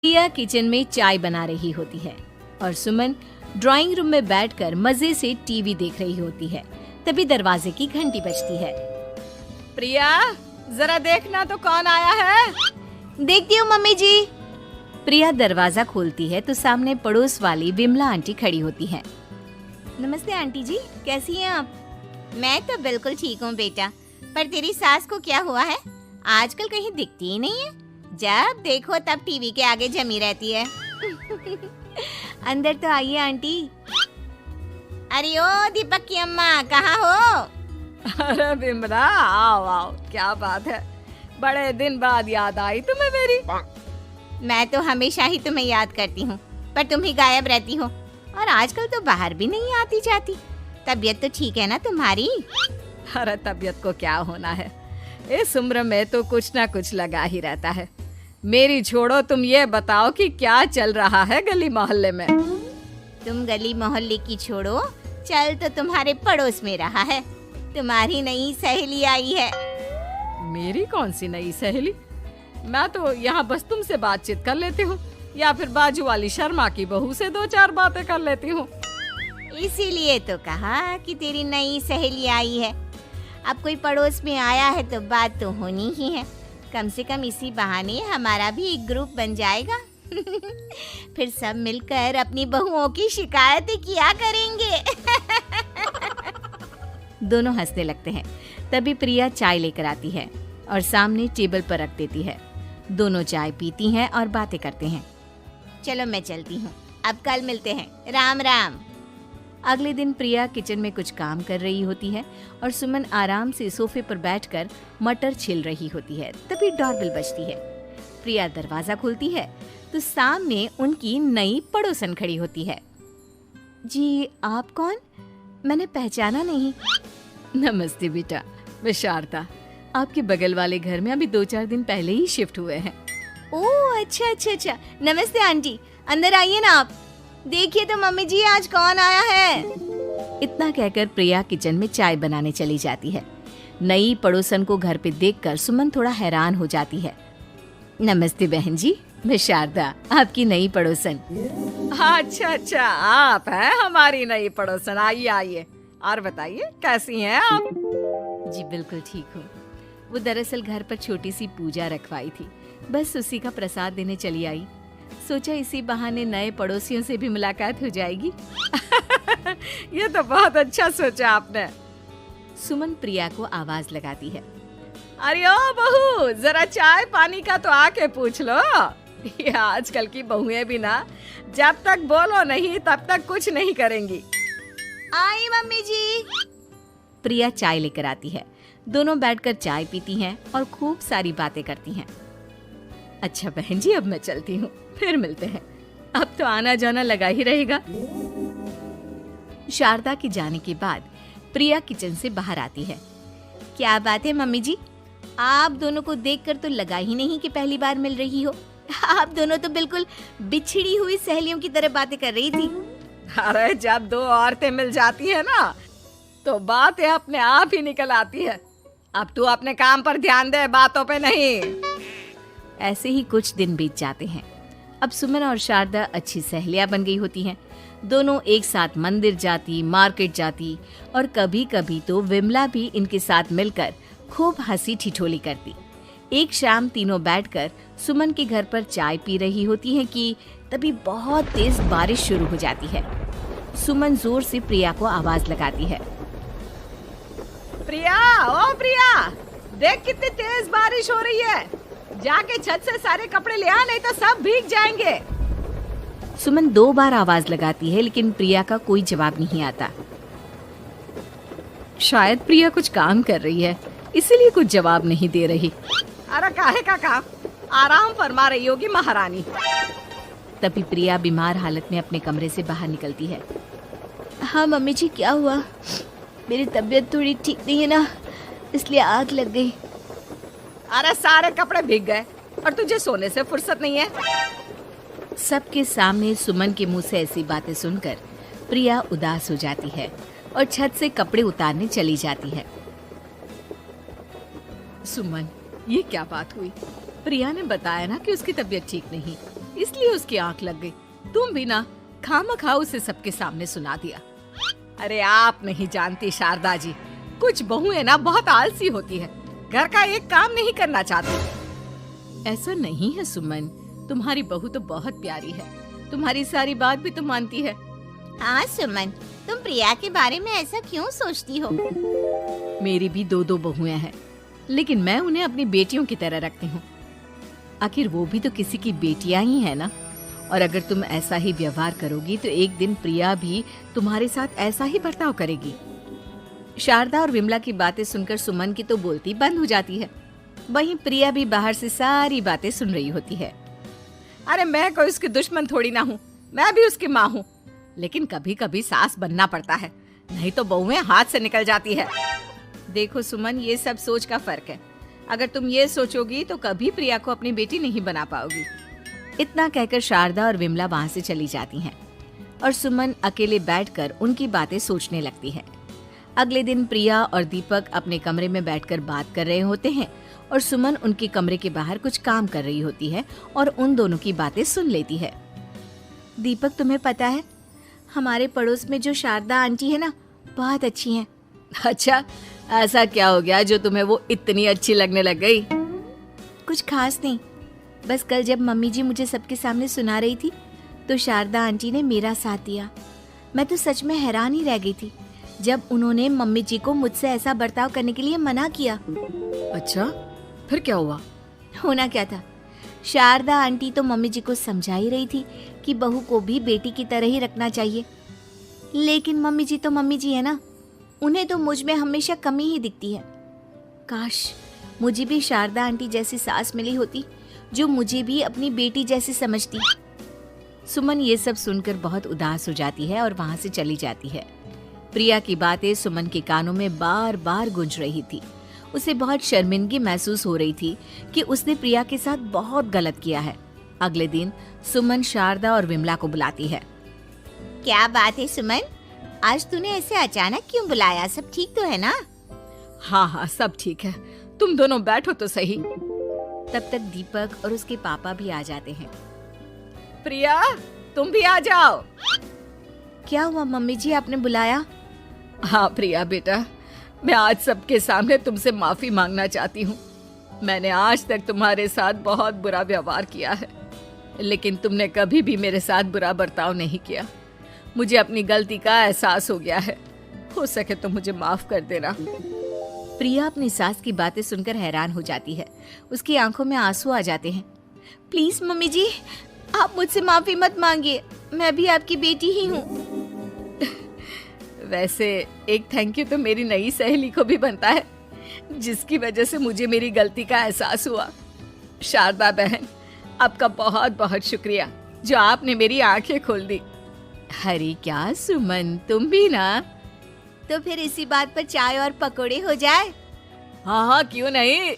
प्रिया kitchen में चाय बना रही होती है और सुमन ड्राइंग रूम में बैठकर मजे से टीवी देख रही होती है। तभी दरवाजे की घंटी बजती है। प्रिया, जरा देखना तो कौन आया है। देखती हूँ मम्मी जी। प्रिया दरवाजा खोलती है तो सामने पड़ोस वाली विमला आंटी खड़ी होती है। नमस्ते आंटी जी, कैसी हैं आप? मैं तो बिल्कुल ठीक हूँ बेटा, पर तेरी सास को क्या हुआ है? आजकल कहीं दिखती ही नहीं है। जब देखो तब टीवी के आगे जमी रहती है। अंदर तो आइए आंटी। अरे ओ दीपक की अम्मा, कहाँ हो? अरे बिमला, आओ आओ, क्या बात है, बड़े दिन बाद याद आई तुम्हें मेरी। मैं तो हमेशा ही तुम्हें याद करती हूँ, पर तुम ही गायब रहती हो और आजकल तो बाहर भी नहीं आती जाती। तबीयत तो ठीक है ना तुम्हारी? अरे तबीयत को क्या होना है, इस उम्र में तो कुछ ना कुछ लगा ही रहता है। मेरी छोड़ो, तुम ये बताओ कि क्या चल रहा है गली मोहल्ले में। तुम गली मोहल्ले की छोड़ो, चल तो तुम्हारे पड़ोस में रहा है। तुम्हारी नई सहेली आई है। मेरी कौन सी नई सहेली? मैं तो यहाँ बस तुमसे बातचीत कर लेती हूँ या फिर बाजू वाली शर्मा की बहू से दो चार बातें कर लेती हूँ। इसीलिए तो कहा कि तेरी नई सहेली आई है। अब कोई पड़ोस में आया है तो बात तो होनी ही है। कम से कम इसी बहाने हमारा भी एक ग्रुप बन जाएगा। फिर सब मिलकर अपनी बहुओं की शिकायतें किया करेंगे। दोनों हंसने लगते हैं। तभी प्रिया चाय लेकर आती है और सामने टेबल पर रख देती है। दोनों चाय पीती हैं और बातें करते हैं। चलो मैं चलती हूँ, अब कल मिलते हैं। राम राम। अगले दिन प्रिया किचन में कुछ काम कर रही होती है और सुमन आराम से सोफे पर बैठकर मटर छिल रही होती है। तभी डोरबेल बजती है। प्रिया दरवाजा खोलती है तो सामने उनकी नई पड़ोसन खड़ी होती है। जी, आप कौन? मैंने पहचाना नहीं। नमस्ते बेटा, मैं शारदा, आपके बगल वाले घर में अभी 2-4 दिन पहले ही शिफ्ट हुए हैं। ओह अच्छा। नमस्ते आंटी, अंदर आइए ना आप। देखिए तो मम्मी जी, आज कौन आया है। इतना कहकर प्रिया किचन में चाय बनाने चली जाती है। नई पड़ोसन को घर पे देखकर सुमन थोड़ा हैरान हो जाती है। नमस्ते बहन जी, मैं शारदा, आपकी नई पड़ोसन। अच्छा, आप हैं हमारी नई पड़ोसन। आइए आइए, और बताइए कैसी हैं आप? जी बिल्कुल ठीक हूँ। वो दरअसल घर पर छोटी सी पूजा रखवाई थी, बस उसी का प्रसाद देने चली आई। सोचा इसी बहाने नए पड़ोसियों से भी मुलाकात हो जाएगी। ये तो बहुत अच्छा सोचा आपने। सुमन प्रिया को आवाज लगाती है। अरे ओ बहू, जरा चाय पानी का तो आके पूछ लो। ये आजकल की बहुएं भी ना, जब तक बोलो नहीं तब तक कुछ नहीं करेंगी। आई मम्मी जी। प्रिया चाय लेकर आती है। दोनों बैठकर चाय पीती हैं और खूब सारी बातें करती हैं। अच्छा बहन जी, अब मैं चलती हूँ, फिर मिलते हैं। अब तो आना जाना लगा ही रहेगा। शारदा के जाने के बाद प्रिया किचन से बाहर आती है। क्या बात है मम्मी जी, आप दोनों को देखकर तो लगा ही नहीं कि पहली बार मिल रही हो। आप दोनों तो बिल्कुल बिछड़ी हुई सहेलियों की तरह बातें कर रही थी। अरे जब दो औरतें मिल जाती है ना, तो बातें अपने आप ही निकल आती है। अब तू अपने काम पर ध्यान दे, बातों पे नहीं। ऐसे ही कुछ दिन बीत जाते हैं। अब सुमन और शारदा अच्छी सहेलियां बन गई होती हैं। दोनों एक साथ मंदिर जाती, मार्केट जाती और कभी कभी तो विमला भी इनके साथ मिलकर खूब हंसी ठिठोली करती। एक शाम तीनों बैठकर सुमन के घर पर चाय पी रही होती हैं कि तभी बहुत तेज बारिश शुरू हो जाती है। सुमन जोर से प्रिया को आवाज लगाती है। प्रिया, ओ प्रिया, देख कितनी तेज बारिश हो रही है। जाके छत से सारे कपड़े ले आ, नहीं तो सब भीग जाएंगे। सुमन 2 बार आवाज लगाती है लेकिन प्रिया का कोई जवाब नहीं आता। शायद प्रिया कुछ काम कर रही है, इसीलिए कुछ जवाब नहीं दे रही। अरे काहे का काम, आराम फरमा रही होगी महारानी। तभी प्रिया बीमार हालत में अपने कमरे से बाहर निकलती है। हाँ मम्मी जी, क्या हुआ? मेरी तबीयत थोड़ी ठीक नहीं है ना, इसलिए आग लग गई। अरे सारे कपड़े भीग गए और तुझे सोने से फुर्सत नहीं है। सबके सामने सुमन के मुंह से ऐसी बातें सुनकर प्रिया उदास हो जाती है और छत से कपड़े उतारने चली जाती है। सुमन, ये क्या बात हुई? प्रिया ने बताया ना कि उसकी तबीयत ठीक नहीं, इसलिए उसकी आंख लग गई। तुम भी ना खामखा उसे सबके सामने सुना दिया। अरे आप नहीं जानती शारदा जी, कुछ बहुएं ना बहुत आलसी होती है, घर का एक काम नहीं करना चाहती। ऐसा नहीं है सुमन, तुम्हारी बहू तो बहुत प्यारी है, तुम्हारी सारी बात भी तो मानती है। हाँ सुमन, तुम प्रिया के बारे में ऐसा क्यों सोचती हो? मेरी भी दो बहुएं हैं, लेकिन मैं उन्हें अपनी बेटियों की तरह रखती हूँ। आखिर वो भी तो किसी की बेटियां ही है ना। और अगर तुम ऐसा ही व्यवहार करोगी तो एक दिन प्रिया भी तुम्हारे साथ ऐसा ही बर्ताव करेगी। शारदा और विमला की बातें सुनकर सुमन की तो बोलती बंद हो जाती है। वहीं प्रिया भी बाहर से सारी बातें सुन रही होती है। अरे मैं कोई उसकी दुश्मन थोड़ी ना हूँ, मैं भी उसकी माँ हूँ, लेकिन कभी कभी सास बनना पड़ता है, नहीं तो बहुएं हाथ से निकल जाती है। देखो सुमन, ये सब सोच का फर्क है। अगर तुम ये सोचोगी तो कभी प्रिया को अपनी बेटी नहीं बना पाओगी। इतना कहकर शारदा और विमला वहां से चली जाती हैं और सुमन अकेले बैठकर उनकी बातें सोचने लगती है। अगले दिन प्रिया और दीपक अपने कमरे में बैठकर बात कर रहे होते हैं और सुमन उनके कमरे के बाहर कुछ काम कर रही होती है और उन दोनों की बातें सुन लेती है। दीपक, तुम्हें पता है हमारे पड़ोस में जो शारदा आंटी है ना, बहुत अच्छी हैं। अच्छा, ऐसा क्या हो गया जो तुम्हें वो इतनी अच्छी लगने लग गई? कुछ खास नहीं, बस कल जब मम्मी जी मुझे सबके सामने सुना रही थी तो शारदा आंटी ने मेरा साथ दिया। मैं तो सच में हैरान ही रह गई थी जब उन्होंने मम्मी जी को मुझसे ऐसा बर्ताव करने के लिए मना किया। अच्छा, फिर क्या हुआ? होना क्या था, शारदा आंटी तो मम्मी जी को समझा ही रही थी कि बहू को भी बेटी की तरह ही रखना चाहिए, लेकिन मम्मी जी तो मम्मी जी है ना, उन्हें तो मुझ में हमेशा कमी ही दिखती है। काश मुझे भी शारदा आंटी जैसी सास मिली होती जो मुझे भी अपनी बेटी जैसी समझती। सुमन ये सब सुनकर बहुत उदास हो जाती है और वहां से चली जाती है। प्रिया की बातें सुमन के कानों में बार बार गूंज रही थी। उसे बहुत शर्मिंदगी महसूस हो रही थी कि उसने प्रिया के साथ बहुत गलत किया है। अगले दिन सुमन शारदा और विमला को बुलाती है। क्या बात है सुमन, आज तूने ऐसे अचानक क्यों बुलाया? सब ठीक तो है ना? हाँ हाँ, सब ठीक है, तुम दोनों बैठो तो सही। तब तक दीपक और उसके पापा भी आ जाते हैं। प्रिया, तुम भी आ जाओ। क्या हुआ मम्मी जी, आपने बुलाया? हाँ प्रिया बेटा, मैं आज सबके सामने तुमसे माफी मांगना चाहती हूँ। मैंने आज तक तुम्हारे साथ बहुत बुरा व्यवहार किया है, लेकिन तुमने कभी भी मेरे साथ बुरा बर्ताव नहीं किया। मुझे अपनी गलती का एहसास हो गया है, हो सके तो मुझे माफ कर देना। प्रिया अपनी सास की बातें सुनकर हैरान हो जाती है। उसकी आंखों में आंसू आ जाते हैं। प्लीज मम्मी जी, आप मुझसे माफी मत मांगिए, मैं भी आपकी बेटी ही हूँ। वैसे एक थैंक यू तो मेरी नई सहेली को भी बनता है, जिसकी वजह से मुझे मेरी गलती का एहसास हुआ। शारदा बहन, आपका बहुत बहुत शुक्रिया जो आपने मेरी आंखें खोल दी। अरे क्या सुमन, तुम भी ना? तो फिर इसी बात पर चाय और पकोड़े हो जाए। हाँ हाँ, क्यों नहीं।